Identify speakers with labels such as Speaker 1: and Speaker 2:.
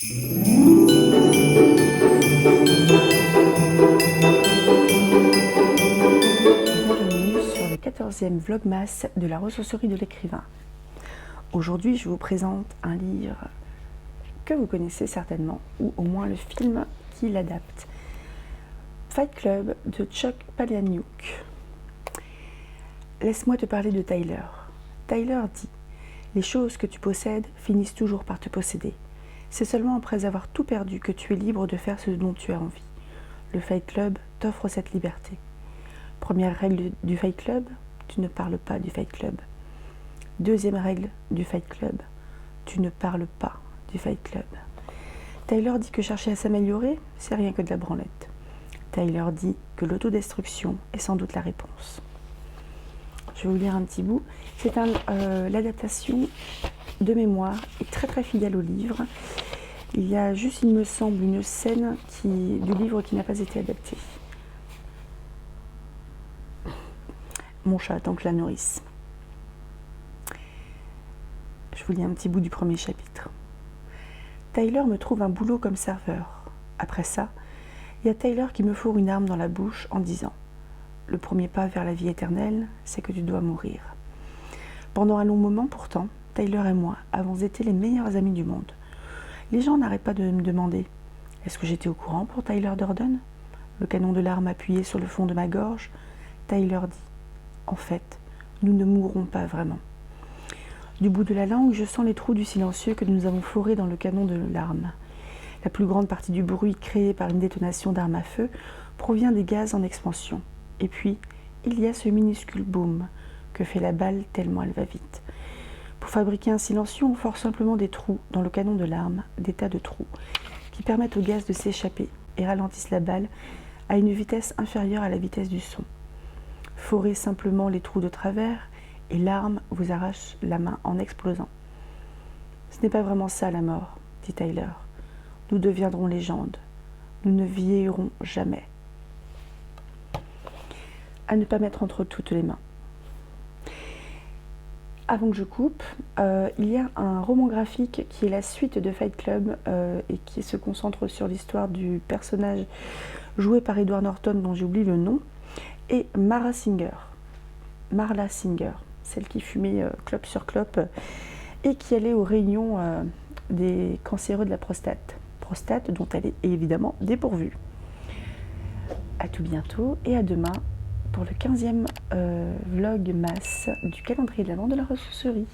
Speaker 1: Bienvenue sur le 14e vlogmas de la ressourcerie de l'écrivain. Aujourd'hui, je vous présente un livre que vous connaissez certainement, ou au moins le film qui l'adapte. Fight Club de Chuck Palahniuk. Laisse-moi te parler de Tyler. Tyler dit « Les choses que tu possèdes finissent toujours par te posséder. C'est seulement après avoir tout perdu que tu es libre de faire ce dont tu as envie. Le Fight Club t'offre cette liberté. Première règle du Fight Club, tu ne parles pas du Fight Club. Deuxième règle du Fight Club, tu ne parles pas du Fight Club. Tyler dit que chercher à s'améliorer, c'est rien que de la branlette. Tyler dit que l'autodestruction est sans doute la réponse. Je vais vous lire un petit bout. C'est l'adaptation de mémoire est très fidèle au livre. Il y a juste, il me semble, une scène du livre qui n'a pas été adaptée. Mon chat attend que je la nourrisse. Je vous lis un petit bout du premier chapitre. Tyler me trouve un boulot comme serveur. Après ça, il y a Tyler qui me fourre une arme dans la bouche en disant « Le premier pas vers la vie éternelle, c'est que tu dois mourir. » Pendant un long moment, pourtant, Tyler et moi avons été les meilleurs amis du monde. Les gens n'arrêtent pas de me demander « Est-ce que j'étais au courant pour Tyler Durden ?» Le canon de l'arme appuyé sur le fond de ma gorge, Tyler dit « En fait, nous ne mourrons pas vraiment. » Du bout de la langue, je sens les trous du silencieux que nous avons forés dans le canon de l'arme. La plus grande partie du bruit créé par une détonation d'arme à feu provient des gaz en expansion. Et puis, il y a ce minuscule boom que fait la balle tellement elle va vite. Pour fabriquer un silencieux, on force simplement des trous dans le canon de l'arme, des tas de trous, qui permettent au gaz de s'échapper et ralentissent la balle à une vitesse inférieure à la vitesse du son. Forez simplement les trous de travers et l'arme vous arrache la main en explosant. Ce n'est pas vraiment ça la mort, dit Tyler. Nous deviendrons légendes. Nous ne vieillirons jamais. À ne pas mettre entre toutes les mains. Avant que je coupe, il y a un roman graphique qui est la suite de Fight Club et qui se concentre sur l'histoire du personnage joué par Edward Norton dont j'ai oublié le nom, et Marla Singer, celle qui fumait clope sur clope et qui allait aux réunions des cancéreux de la prostate dont elle est évidemment dépourvue. À tout bientôt et à demain pour le 15e vlogmas du calendrier de l'Avent de la ressourcerie.